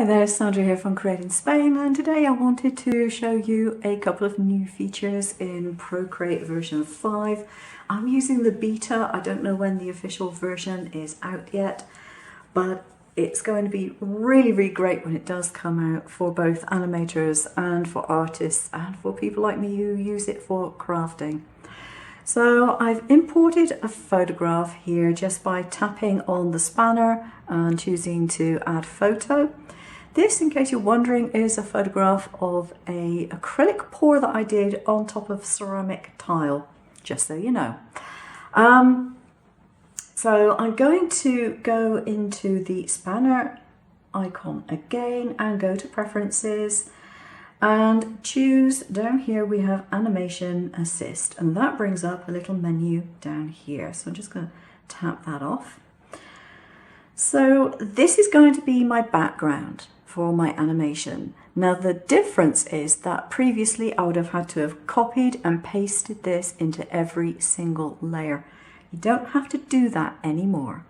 Hi there, Sandra here from Create in Spain, and today I wanted to show you a couple of new features in Procreate version 5. I'm using the beta. I don't know when the official version is out yet, but it's going to be really great when it does come out for both animators and for artists and for people like me who use it for crafting. So I've imported a photograph here just by tapping on the spanner and choosing to add photo. This, in case you're wondering, is a photograph of an acrylic pour that I did on top of ceramic tile, just so you know. So I'm going to go into the spanner icon again and go to preferences and choose, down here we have animation assist, and that brings up a little menu down here. So I'm just going to tap that off. So this is going to be my background for my animation. Now the difference is that previously I would have had to have copied and pasted this into every single layer. You don't have to do that anymore.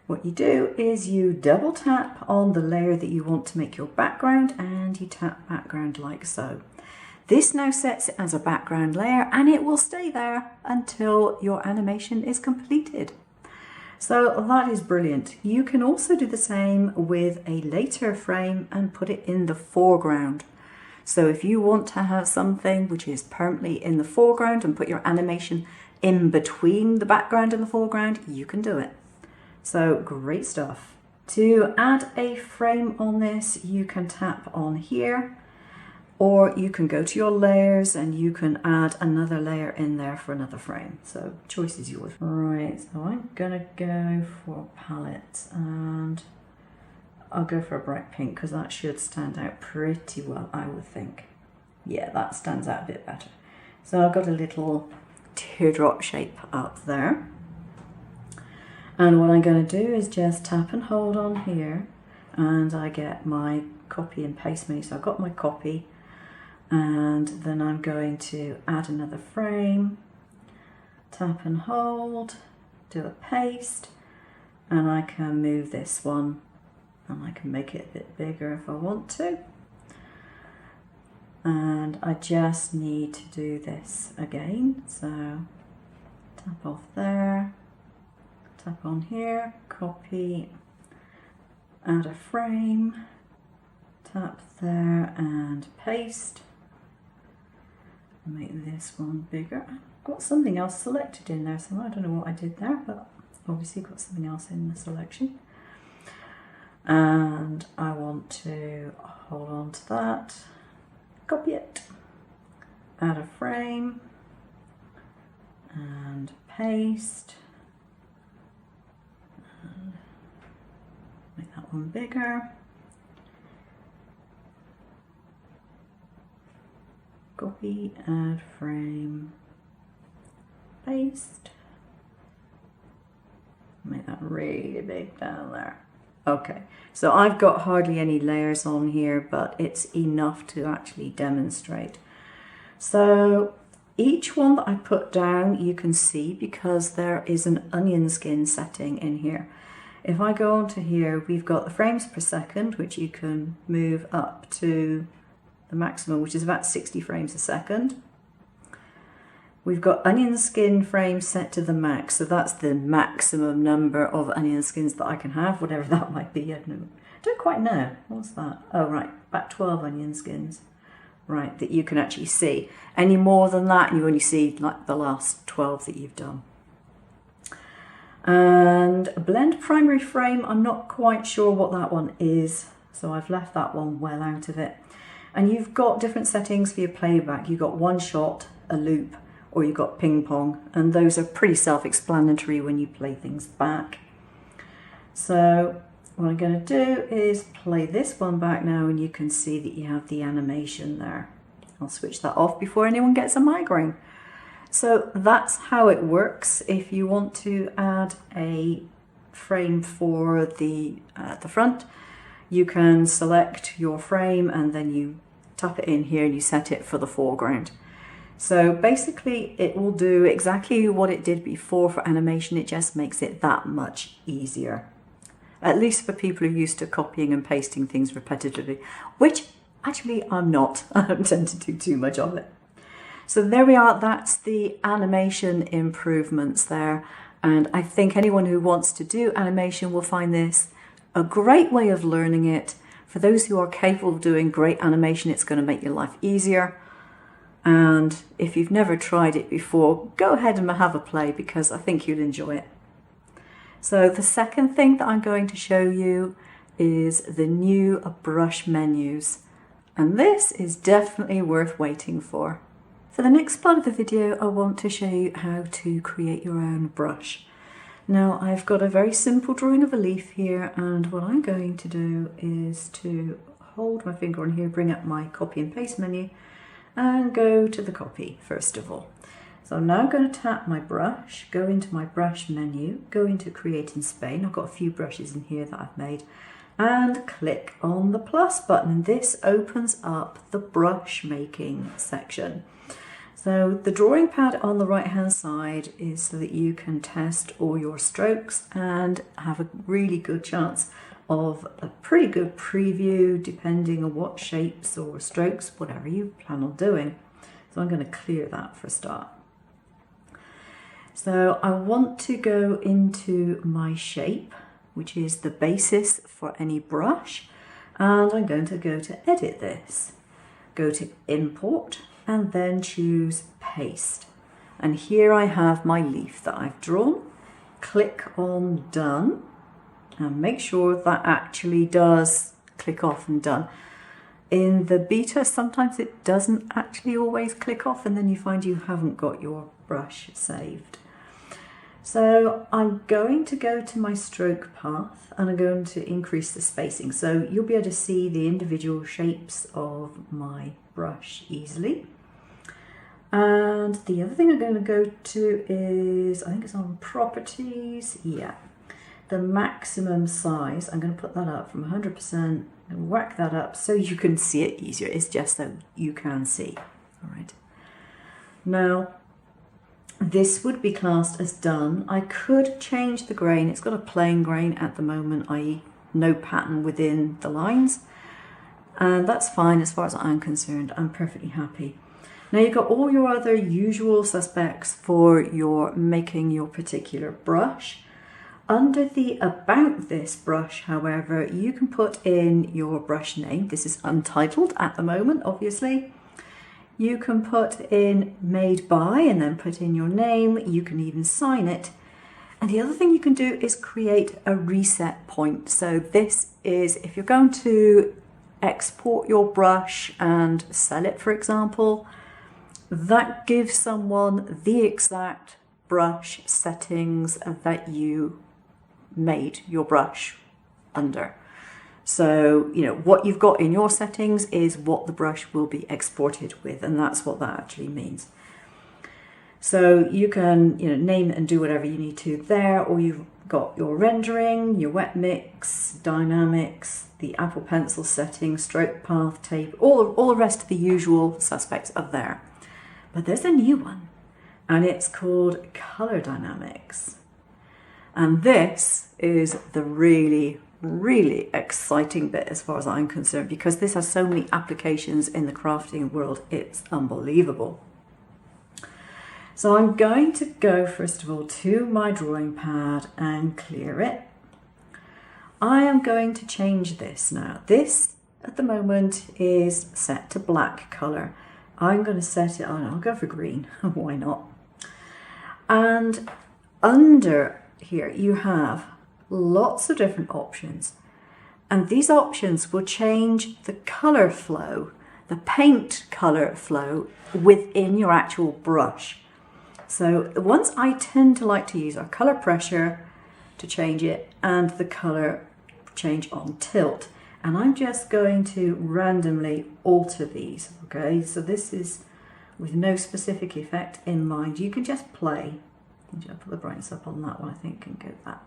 What you do is you double tap on the layer that you want to make your background and you tap background like so. This now sets it as a background layer and it will stay there until your animation is completed. So that is brilliant. You can also do the same with a later frame and put it in the foreground. So if you want to have something which is permanently in the foreground and put your animation in between the background and the foreground, you can do it. So great stuff. To add a frame on this, you can tap on here, or you can go to your layers and you can add another layer in there for another frame. So choice is yours. Right, so I'm gonna go for palette and I'll go for a bright pink because that should stand out pretty well, I would think. Yeah, that stands out a bit better. So I've got a little teardrop shape up there. And what I'm going to do is just tap and hold on here and I get my copy and paste menu. So I've got my copy and then I'm going to add another frame, tap and hold, do a paste, and I can move this one and I can make it a bit bigger if I want to. And I just need to do this again. So tap off there. Tap on here, copy, add a frame, tap there and paste. Make this one bigger. I've got something else selected in there, so I don't know what I did there, but obviously got something else in the selection. And I want to hold on to that, copy it, add a frame and paste. Make that one bigger. Copy, add frame, paste. Make that really big down there. Okay, so I've got hardly any layers on here, but it's enough to actually demonstrate. So each one that I put down you can see because there is an onion skin setting in here. If I go onto here, we've got the frames per second, which you can move up to the maximum, which is about 60 frames a second. We've got onion skin frames set to the max, so that's the maximum number of onion skins that I can have, whatever that might be. I don't quite know. What's that? Oh, right, about 12 onion skins. Right, that you can actually see. Any more than that, you only see like the last 12 that you've done. And blend primary frame, I'm not quite sure what that one is, so I've left that one well out of it. And you've got different settings for your playback. You've got one shot, a loop, or you've got ping pong, and those are pretty self-explanatory when you play things back. So what I'm going to do is play this one back now, and you can see that you have the animation there. I'll switch that off before anyone gets a migraine. So that's how it works. If you want to add a frame for the front, you can select your frame and then you tap it in here and you set it for the foreground. So basically it will do exactly what it did before for animation, it just makes it that much easier. at least for people who are used to copying and pasting things repetitively, which actually I'm not. I don't tend to do too much of it. So there we are, that's the animation improvements there. And I think anyone who wants to do animation will find this a great way of learning it. For those who are capable of doing great animation, it's going to make your life easier. And if you've never tried it before, go ahead and have a play, because I think you'll enjoy it. So the second thing that I'm going to show you is the new brush menus. And this is definitely worth waiting for. For the next part of the video, I want to show you how to create your own brush. Now, I've got a very simple drawing of a leaf here, and what I'm going to do is to hold my finger on here, bring up my copy and paste menu, and go to the copy first of all. So I'm now going to tap my brush, go into my brush menu, go into createinspain. I've got a few brushes in here that I've made, and click on the plus button, and this opens up the brush making section. So the drawing pad on the right hand side is so that you can test all your strokes and have a really good chance of a pretty good preview depending on what shapes or strokes, whatever you plan on doing. So I'm going to clear that for a start. So I want to go into my shape, which is the basis for any brush, and I'm going to go to edit this, go to import, and then choose paste. And here I have my leaf that I've drawn. Click on done and make sure that actually does click off and done. In the beta, sometimes it doesn't actually always click off, and then you find you haven't got your brush saved. So I'm going to go to my stroke path and I'm going to increase the spacing. So you'll be able to see the individual shapes of my brush easily. And the other thing I'm going to go to is, I think it's on properties, yeah, the maximum size. I'm going to put that up from 100% and whack that up so you can see it easier. It's just so you can see. All right. Now, this would be classed as done. I could change the grain. It's got a plain grain at the moment, i.e. no pattern within the lines. And that's fine as far as I'm concerned. I'm perfectly happy. Now you've got all your other usual suspects for your making your particular brush. Under the about this brush, however, you can put in your brush name. This is untitled at the moment, obviously. You can put in made by and then put in your name. You can even sign it. And the other thing you can do is create a reset point. So this is if you're going to export your brush and sell it, for example, that gives someone the exact brush settings that you made your brush under. So, you know, what you've got in your settings is what the brush will be exported with, and that's what that actually means. So you can, you know, name it and do whatever you need to there, or you've got your rendering, your wet mix, dynamics, the Apple Pencil settings, stroke path, tape, all the rest of the usual suspects are there. But there's a new one, and it's called color dynamics. And this is the really exciting bit as far as I'm concerned, because this has so many applications in the crafting world, it's unbelievable. So I'm going to go first of all to my drawing pad and clear it. I am going to change this now. This at the moment is set to black color. I'm going to set it on, I'll go for green, why not? And under here you have lots of different options, and these options will change the color flow, the paint color flow within your actual brush. So the ones I tend to like to use are color pressure to change it and the color change on tilt. And I'm just going to randomly alter these, okay? So this is with no specific effect in mind. You can just play. I'll put the brightness up on that one, I think, and go that.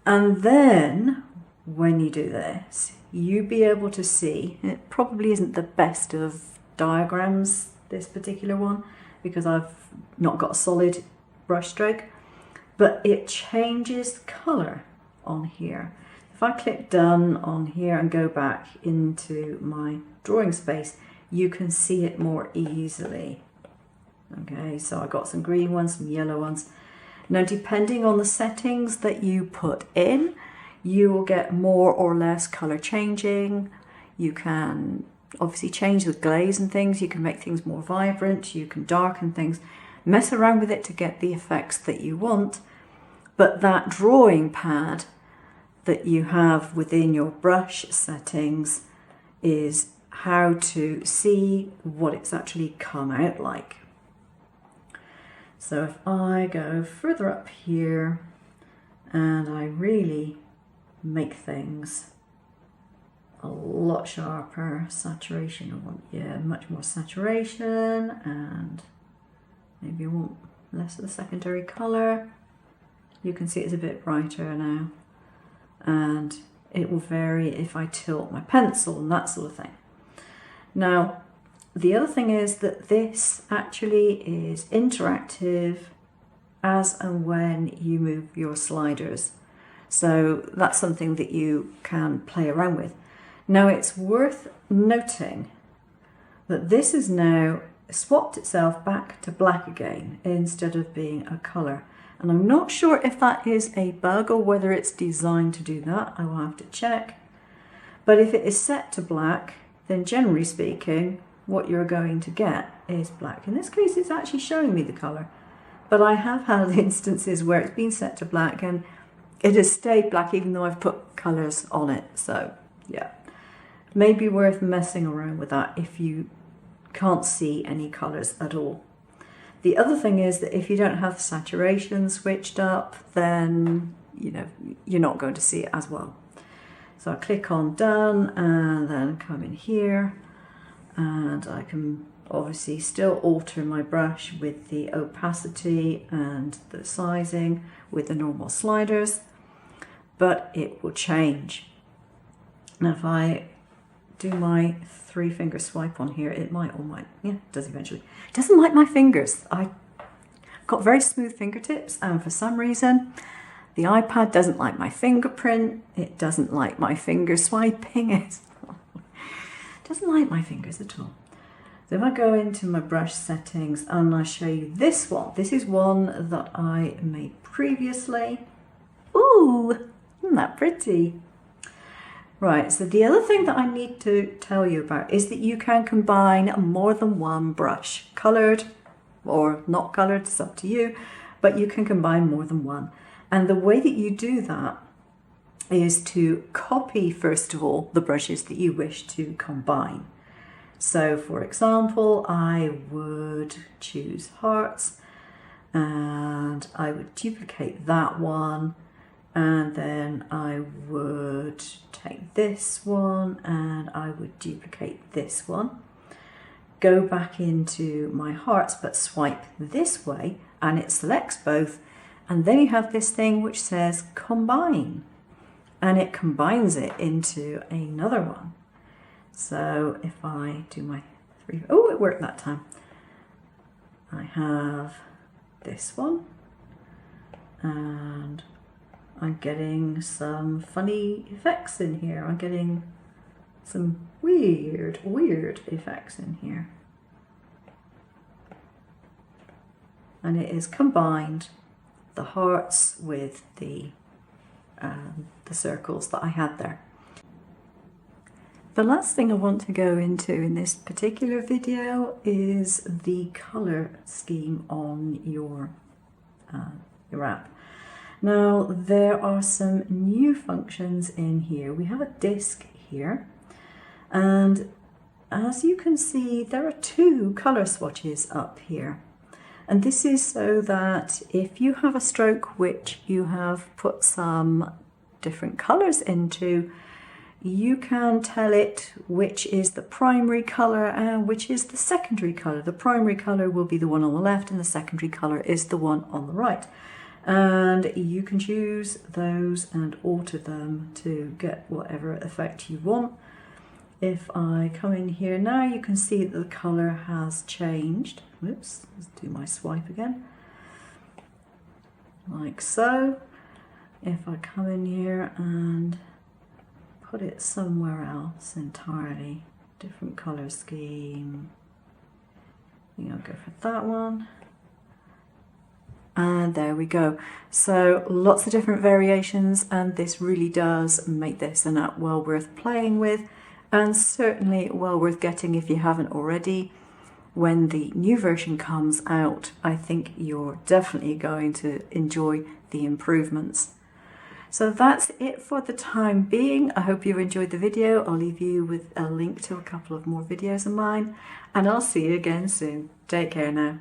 And then when you do this, you'll be able to see, and it probably isn't the best of diagrams, this particular one, because I've not got a solid brush stroke, but it changes colour on here. If I click done on here and go back into my drawing space, you can see it more easily. Okay, so I got some green ones, some yellow ones. Now, depending on the settings that you put in, you will get more or less color changing. You can obviously change the glaze and things. You can make things more vibrant. You can darken things. Mess around with it to get the effects that you want. But that drawing pad that you have within your brush settings is how to see what it's actually come out like. So if I go further up here and I really make things a lot sharper, saturation, I want, yeah, much more saturation, and maybe I want less of the secondary colour. You can see it's a bit brighter now, and it will vary if I tilt my pencil and that sort of thing. Now, the other thing is that this actually is interactive as and when you move your sliders. So that's something that you can play around with. Now, it's worth noting that this has now swapped itself back to black again instead of being a colour. And I'm not sure if that is a bug or whether it's designed to do that. I will have to check. But if it is set to black, then generally speaking, what you're going to get is black. In this case, it's actually showing me the colour. But I have had instances where it's been set to black and it has stayed black even though I've put colours on it. So, yeah. Maybe worth messing around with that if you can't see any colours at all. The other thing is that if you don't have saturation switched up, then you're not going to see it as well. So I click on done and then come in here, and I can obviously still alter my brush with the opacity and the sizing with the normal sliders, but it will change. Now if I do my 3-finger swipe on here, it might or might, yeah, it does eventually. It doesn't like my fingers. I've got very smooth fingertips, and for some reason the iPad doesn't like my fingerprint. It doesn't like my finger swiping. It doesn't like my fingers at all. So if I go into my brush settings and I show you this one, this is one that I made previously. Ooh, isn't that pretty? Right, so the other thing that I need to tell you about is that you can combine more than one brush, coloured or not coloured, it's up to you, but you can combine more than one. And the way that you do that is to copy, first of all, the brushes that you wish to combine. So for example, I would choose hearts and I would duplicate that one, and then I would take this one and I would duplicate this one. Go back into my hearts but swipe this way and it selects both, and then you have this thing which says combine, and it combines it into another one. So if I do my 3, oh, it worked that time. I have this one and I'm getting some funny effects in here. I'm getting some weird effects in here. And it is combined the hearts with the circles that I had there. The last thing I want to go into in this particular video is the colour scheme on your app. Now, there are some new functions in here. We have a disc here, and as you can see, there are 2 colour swatches up here. And this is so that if you have a stroke which you have put some different colours into, you can tell it which is the primary colour and which is the secondary colour. The primary colour will be the one on the left and the secondary colour is the one on the right. And you can choose those and alter them to get whatever effect you want. If I come in here now, you can see that the colour has changed. Whoops, let's do my swipe again. Like so. if I come in here and put it somewhere else entirely, different color scheme, I think I'll go for that one. And there we go. So lots of different variations, and this really does make this an app well worth playing with, and certainly well worth getting if you haven't already. When the new version comes out, I think you're definitely going to enjoy the improvements. So that's it for the time being. I hope you enjoyed the video. I'll leave you with a link to a couple of more videos of mine, and I'll see you again soon. Take care now.